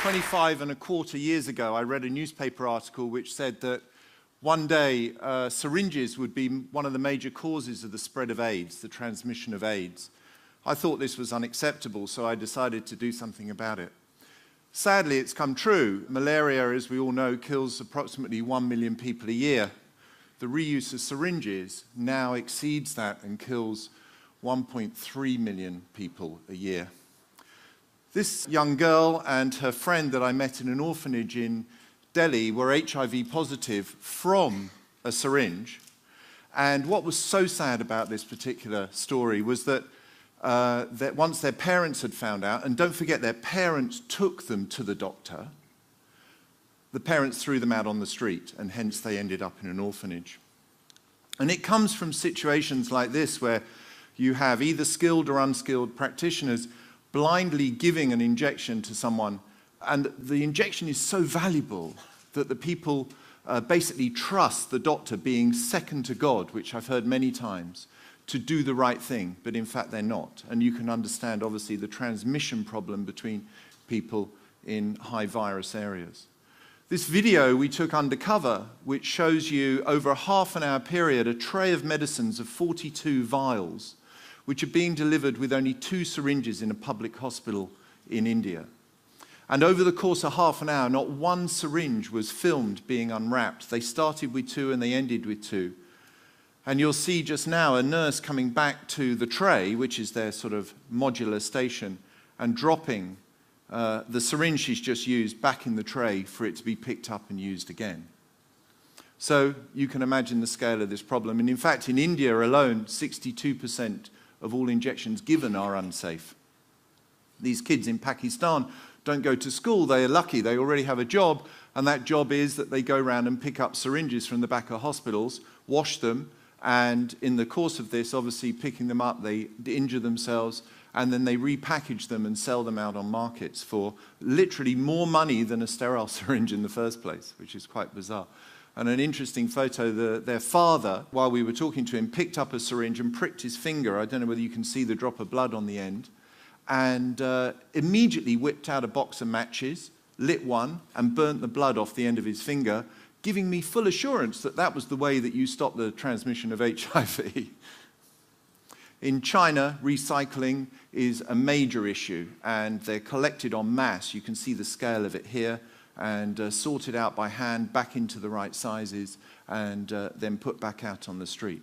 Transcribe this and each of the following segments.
25.25 years ago, I read a newspaper article which said that one day syringes would be one of the major causes of the spread of AIDS, the transmission of AIDS. I thought this was unacceptable, so I decided to do something about it. Sadly, it's come true. Malaria, as we all know, kills approximately 1 million people a year. The reuse of syringes now exceeds that and kills 1.3 million people a year. This young girl and her friend that I met in an orphanage in Delhi were HIV positive from a syringe. And what was so sad about this particular story was that, once their parents had found out, and don't forget their parents took them to the doctor, the parents threw them out on the street, and hence they ended up in an orphanage. And it comes from situations like this where you have either skilled or unskilled practitioners blindly giving an injection to someone, and the injection is so valuable that the people basically trust the doctor, being second to God, which I've heard many times, to do the right thing, but in fact they're not. And you can understand, obviously, the transmission problem between people in high virus areas. This video we took undercover, which shows you over a half-an-hour period a tray of medicines of 42 vials, which are being delivered with only 2 syringes in a public hospital in India. And over the course of half an hour, not one syringe was filmed being unwrapped. They started with 2 and they ended with 2. And you'll see just now a nurse coming back to the tray, which is their sort of modular station, and dropping the syringe she's just used back in the tray for it to be picked up and used again. So you can imagine the scale of this problem. And in fact, in India alone, 62% of all injections given are unsafe. These kids in Pakistan don't go to school. They are lucky. They already have a job, and that job is that they go around and pick up syringes from the back of hospitals, wash them, and in the course of this, obviously picking them up, they injure themselves, and then they repackage them and sell them out on markets for literally more money than a sterile syringe in the first place, which is quite bizarre. And an interesting photo, their father, while we were talking to him, picked up a syringe and pricked his finger. I don't know whether you can see the drop of blood on the end. And immediately whipped out a box of matches, lit one, and burnt the blood off the end of his finger, giving me full assurance that that was the way that you stop the transmission of HIV. In China, recycling is a major issue, and they're collected en masse. You can see the scale of it here, and sorted out by hand back into the right sizes, and then put back out on the street.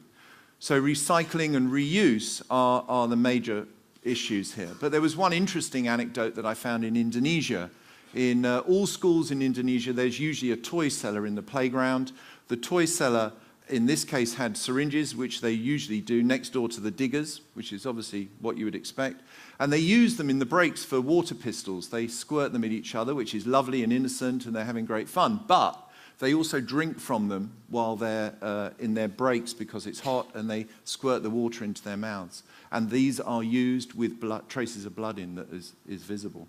So recycling and reuse are the major issues here. But there was one interesting anecdote that I found in Indonesia. In all schools in Indonesia, there's usually a toy cellar in the playground. The toy cellar, in this case, had syringes, which they usually do next door to the diggers, which is obviously what you would expect. And they use them in the breaks for water pistols. They squirt them at each other, which is lovely and innocent, and they're having great fun. But they also drink from them while they're in their breaks because it's hot, and they squirt the water into their mouths. And these are used with blood, traces of blood in that is visible.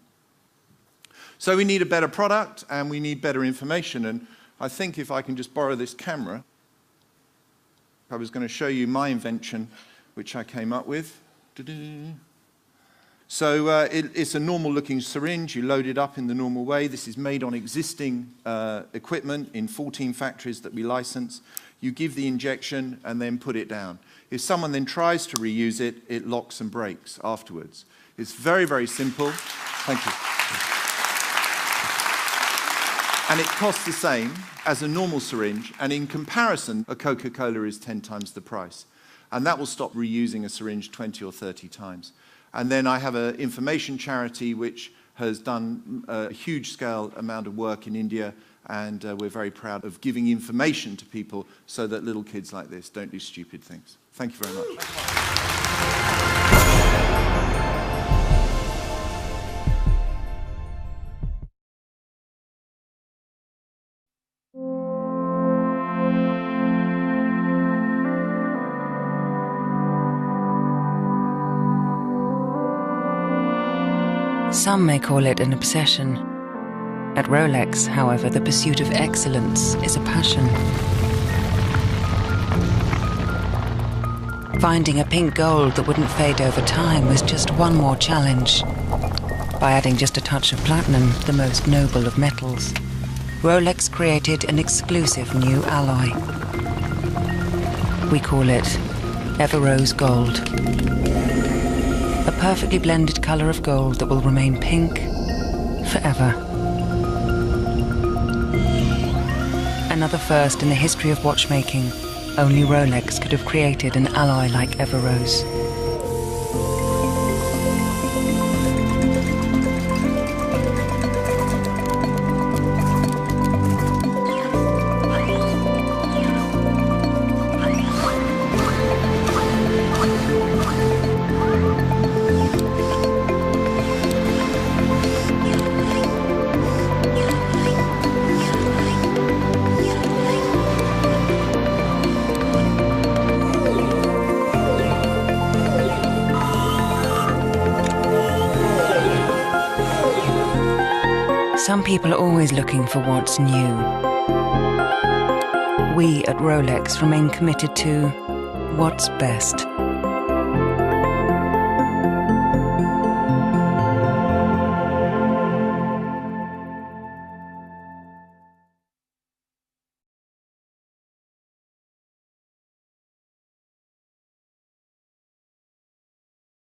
So we need a better product, and we need better information. And I think if I can just borrow this camera, I was going to show you my invention, which I came up with. So it's a normal-looking syringe. You load it up in the normal way. This is made on existing equipment in 14 factories that we license. You give the injection and then put it down. If someone then tries to reuse it, it locks and breaks afterwards. It's very, very simple. Thank you. And it costs the same as a normal syringe, and in comparison, a Coca-Cola is 10 times the price. And that will stop reusing a syringe 20 or 30 times. And then I have an information charity which has done a huge scale amount of work in India, and we're very proud of giving information to people so that little kids like this don't do stupid things. Thank you very much. Some may call it an obsession. At Rolex, however, the pursuit of excellence is a passion. Finding a pink gold that wouldn't fade over time was just one more challenge. By adding just a touch of platinum, the most noble of metals, Rolex created an exclusive new alloy. We call it Ever-Rose Gold. A perfectly blended colour of gold that will remain pink forever. Another first in the history of watchmaking. Only Rolex could have created an alloy like Ever-Rose. Some people are always looking for what's new. We at Rolex remain committed to what's best.